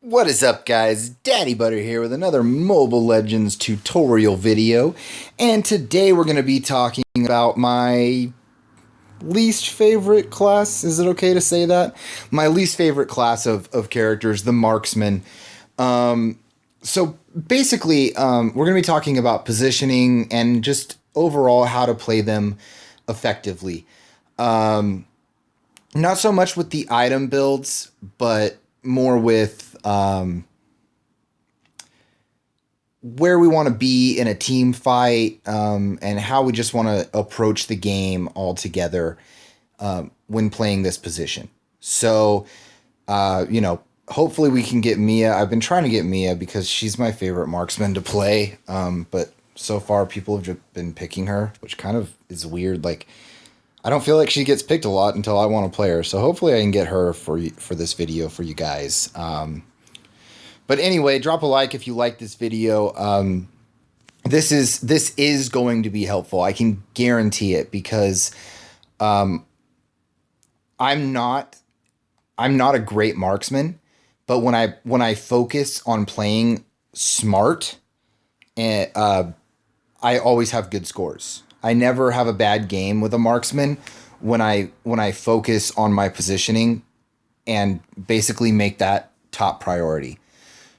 What is up, guys? Daddy Butter here with another Mobile Legends tutorial video. And today we're going to be talking about my least favorite class. Is it okay to say that? My least favorite class of characters, the marksman. So basically, we're going to be talking about positioning and just overall how to play them effectively. Not so much with the item builds, but more with where we want to be in a team fight, and how we just want to approach the game altogether when playing this position. So, hopefully we can get Mia. I've been trying to get Mia because she's my favorite marksman to play, but so far people have just been picking her, which kind of is weird. Like, I don't feel like she gets picked a lot until I want to play her. So hopefully I can get her for this video for you guys. But anyway, drop a like if you like this video. This is going to be helpful. I can guarantee it because I'm not a great marksman, but when I focus on playing smart, and I always have good scores. I never have a bad game with a marksman when I focus on my positioning and basically make that top priority.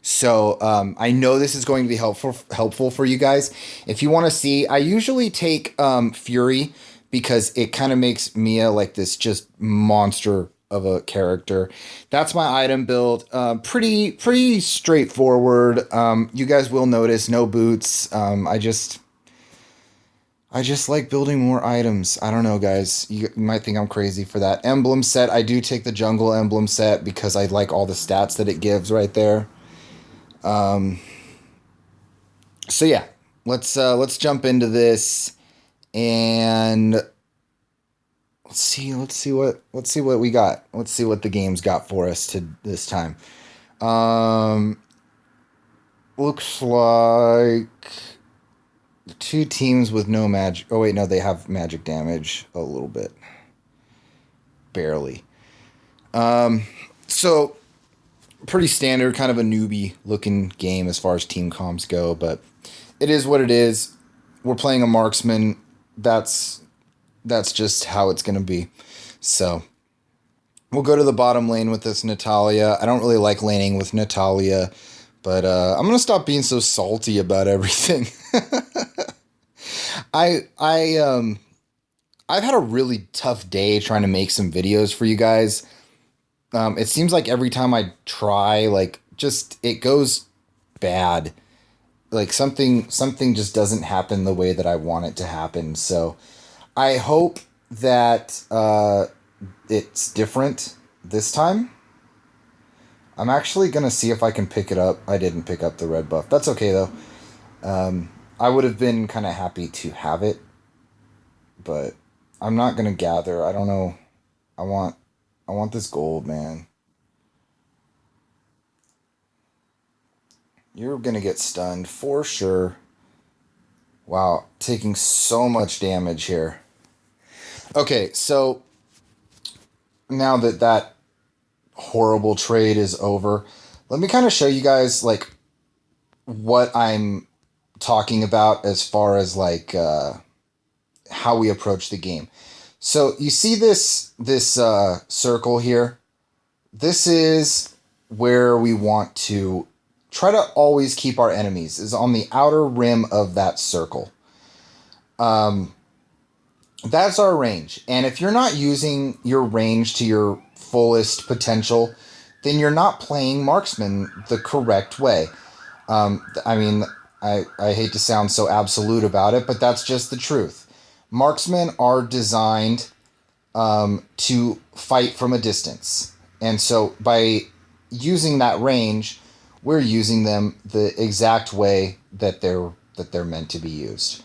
So I know this is going to be helpful for you guys. If you want to see, I usually take Fury because it kind of makes Mia like this just monster of a character. That's my item build. Pretty straightforward. You guys will notice no boots. I just like building more items. I don't know, guys. You might think I'm crazy for that. Emblem set. I do take the jungle emblem set because I like all the stats that it gives right there. So yeah, let's jump into this and let's see what we got. Let's see what the game's got for us to this time. Looks like two teams with no magic. Oh wait, no, they have magic damage a little bit, barely. So pretty standard, kind of a newbie looking game as far as team comms go, but it is what it is. We're playing a marksman. That's just how it's gonna be. So we'll go to the bottom lane with this Natalia. I don't really like laning with Natalia, but I'm gonna stop being so salty about everything. I've had a really tough day trying to make some videos for you guys. It seems like every time I try, like, just it goes bad. Like something just doesn't happen the way that I want it to happen. So I hope that it's different this time. I'm actually gonna see if I can pick it up. I didn't pick up the red buff. That's okay though. I would have been kind of happy to have it, but I'm not gonna gather. I don't know. I want this gold, man. You're gonna get stunned for sure. Wow, taking so much damage here. Okay, so now that horrible trade is over, let me kind of show you guys like what I'm talking about as far as like how we approach the game. So you see this circle here? This is where we want to try to always keep our enemies, is on the outer rim of that circle. That's our range. And if you're not using your range to your fullest potential, then you're not playing marksman the correct way. I mean, I hate to sound so absolute about it, but that's just the truth. Marksmen are designed to fight from a distance. And so by using that range, we're using them the exact way that they're meant to be used.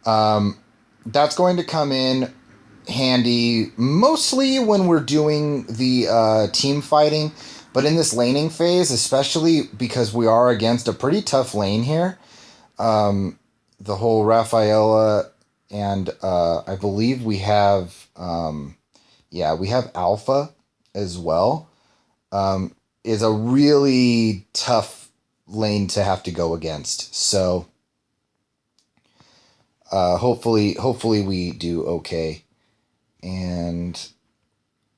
That's going to come in handy mostly when we're doing the team fighting, but in this laning phase, especially because we are against a pretty tough lane here. The whole Rafaela, and I believe we have we have Alpha as well. is a really tough lane to have to go against. So hopefully we do okay. And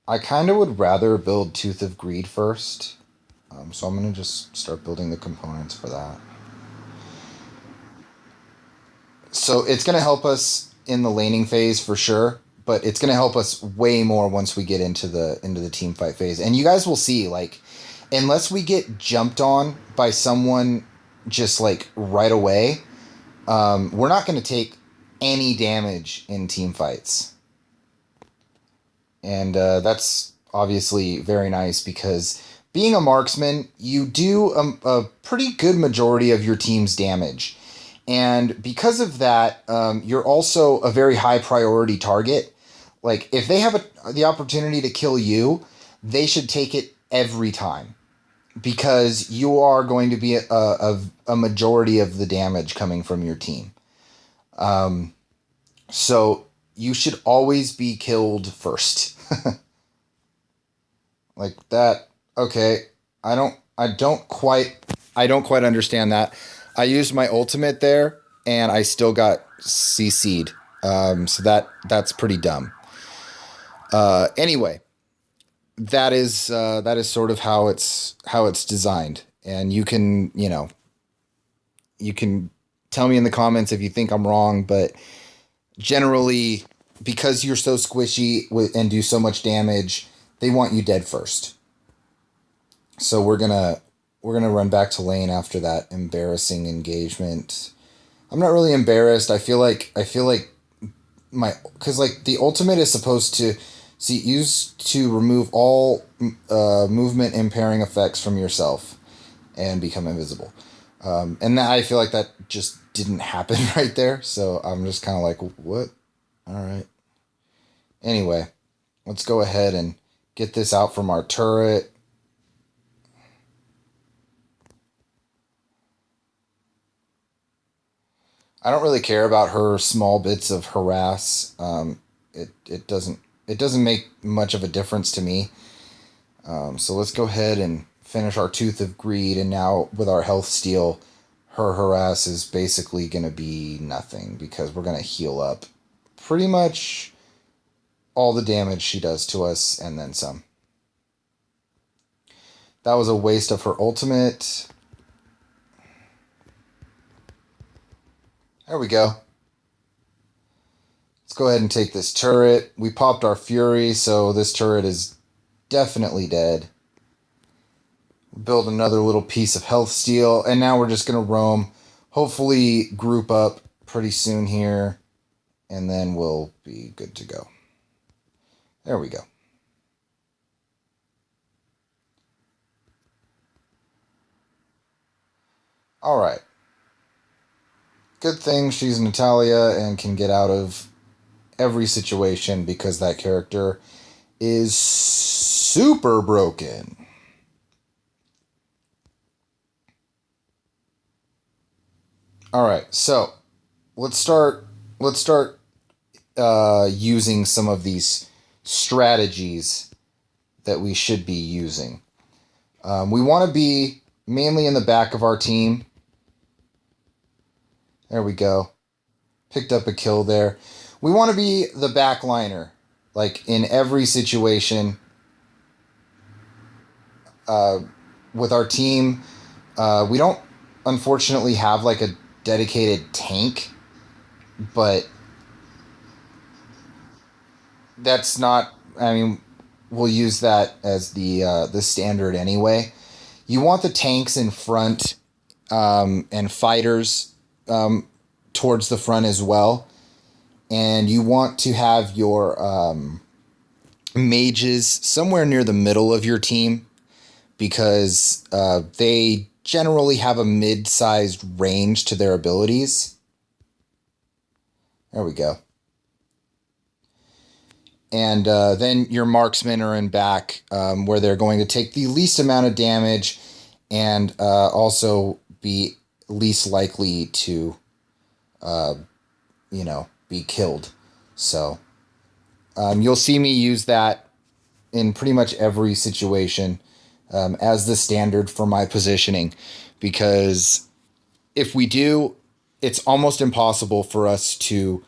I kind of would rather build Tooth of Greed first. So I'm going to just start building the components for that. So it's going to help us in the laning phase for sure, but it's going to help us way more once we get into the team fight phase. And you guys will see, like, unless we get jumped on by someone just like right away, we're not going to take any damage in team fights. And that's obviously very nice because being a marksman, you do a pretty good majority of your team's damage. And because of that, you're also a very high priority target. Like, if they have the opportunity to kill you, they should take it every time because you are going to be a majority of the damage coming from your team. So you should always be killed first. Like that. Okay. I don't quite understand that. I used my ultimate there and I still got CC'd. So that's pretty dumb. Anyway, that is sort of how it's designed. And you can tell me in the comments if you think I'm wrong, but generally, because you're so squishy and do so much damage, they want you dead first. So we're gonna run back to lane after that embarrassing engagement. I'm not really embarrassed. I feel like because like the ultimate is supposed to used to remove all movement impairing effects from yourself and become invisible. And that, I feel like that just didn't happen right there. So I'm just kind of like, what? All right. Anyway, let's go ahead and get this out from our turret. I don't really care about her small bits of harass. It doesn't make much of a difference to me. So let's go ahead and finish our Tooth of Greed, and now with our health steal, her harass is basically going to be nothing because we're going to heal up pretty much all the damage she does to us and then some. That was a waste of her ultimate. There we go. Let's go ahead and take this turret. We popped our Fury, so this turret is definitely dead. Build another little piece of health steal, and now we're just going to roam. Hopefully group up pretty soon here, and then we'll be good to go. There we go. All right. Good thing she's Natalia and can get out of every situation because that character is super broken. All right, so let's start using some of these strategies that we should be using. We want to be mainly in the back of our team. There we go. Picked up a kill there. We want to be the backliner, like in every situation. With our team, we don't unfortunately have like a dedicated tank, but that's not. I mean, we'll use that as the standard anyway. You want the tanks in front, and fighters towards the front as well, and you want to have your mages somewhere near the middle of your team because they generally have a mid-sized range to their abilities. There we go. And then your marksmen are in back, where they're going to take the least amount of damage and also be least likely to, be killed. So you'll see me use that in pretty much every situation. as the standard for my positioning, because if we do, it's almost impossible for us to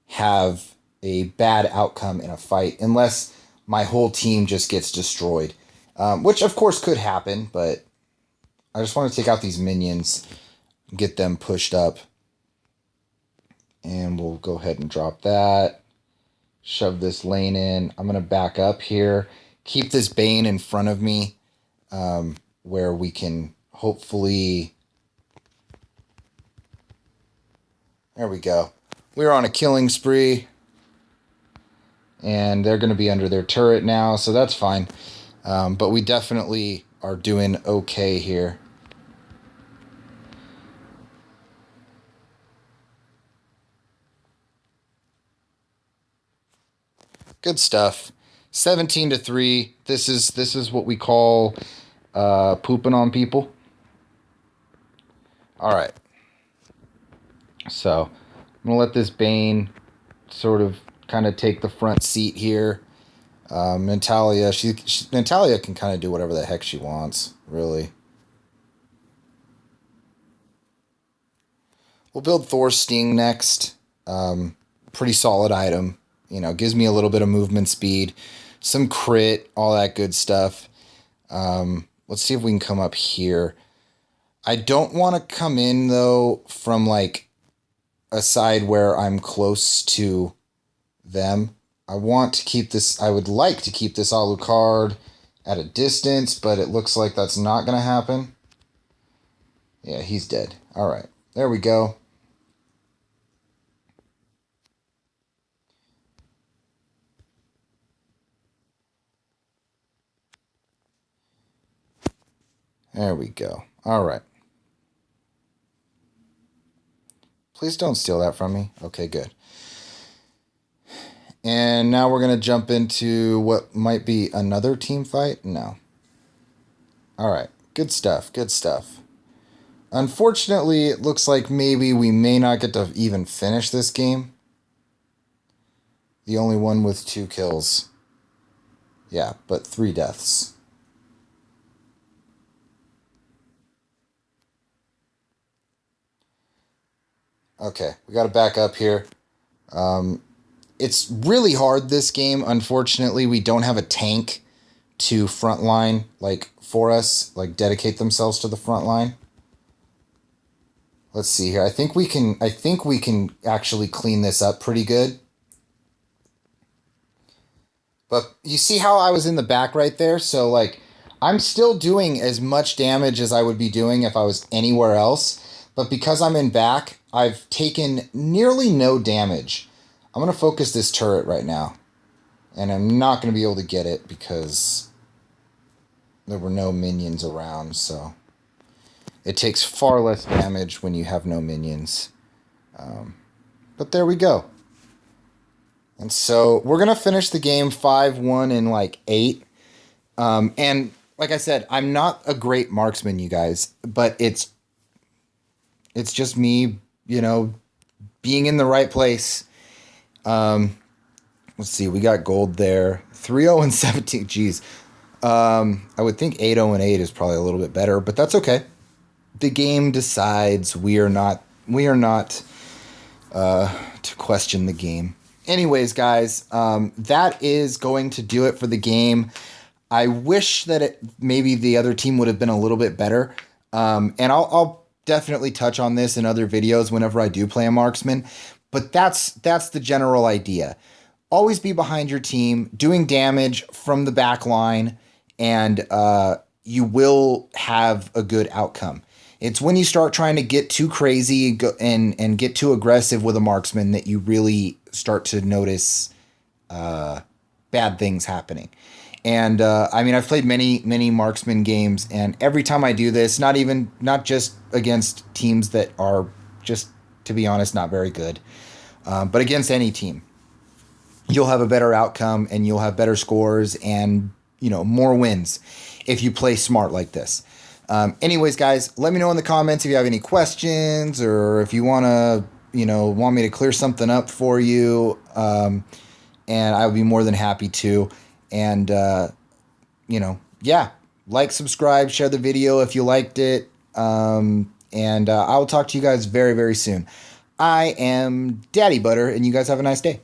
have a bad outcome in a fight unless my whole team just gets destroyed, which of course could happen, but I just want to take out these minions, get them pushed up, and we'll go ahead and drop that. Shove this lane in. I'm going to back up here, keep this Bane in front of me, where we can hopefully... There we go. We're on a killing spree, and they're going to be under their turret now, so that's fine. But we definitely are doing okay here. Good stuff. 17-3. This is what we call pooping on people. All right. So I'm gonna let this Bane sort of kind of take the front seat here. Natalia, Natalia can kind of do whatever the heck she wants, really. We'll build Thor's Sting next. Pretty solid item. You know, gives me a little bit of movement speed, some crit, all that good stuff. Let's see if we can come up here. I don't want to come in, though, from, like, a side where I'm close to them. I want to keep this... I would like to keep this Alucard at a distance, but it looks like that's not going to happen. Yeah, he's dead. All right. There we go. There we go. All right. Please don't steal that from me. Okay, good. And now we're going to jump into what might be another team fight. No. All right. Good stuff. Good stuff. Unfortunately, it looks like maybe we may not get to even finish this game. The only one with 2 kills. Yeah, but 3 deaths. Okay, we got to back up here. It's really hard, this game. Unfortunately, we don't have a tank to frontline, like, for us, like, dedicate themselves to the front line. Let's see here. I think we can actually clean this up pretty good. But you see how I was in the back right there? So, like, I'm still doing as much damage as I would be doing if I was anywhere else. But because I'm in back, I've taken nearly no damage. I'm going to focus this turret right now. And I'm not going to be able to get it because there were no minions around. So it takes far less damage when you have no minions. But there we go. And so we're going to finish the game 5-1 in like 8. And like I said, I'm not a great marksman, you guys. But it's just me, you know, being in the right place. Let's see, we got gold there. 3-0 and 17. Geez. I would think 8-0 and 8 is probably a little bit better, but that's okay. The game decides. We are not to question the game. Anyways, guys, that is going to do it for the game. I wish that maybe the other team would have been a little bit better. And I'll definitely touch on this in other videos whenever I do play a marksman. But that's the general idea. Always be behind your team, doing damage from the back line, and you will have a good outcome. It's when you start trying to get too crazy and get too aggressive with a marksman that you really start to notice bad things happening. And I mean, I've played many marksman games, and every time I do this, not just against teams that are just, to be honest, not very good, but against any team, you'll have a better outcome and you'll have better scores and, you know, more wins if you play smart like this. Anyways, guys, let me know in the comments if you have any questions or if you want me to clear something up for you. And I would be more than happy to. And, yeah, Like, subscribe, share the video if you liked it. And I will talk to you guys very, very soon. I am Daddy Butter, and you guys have a nice day.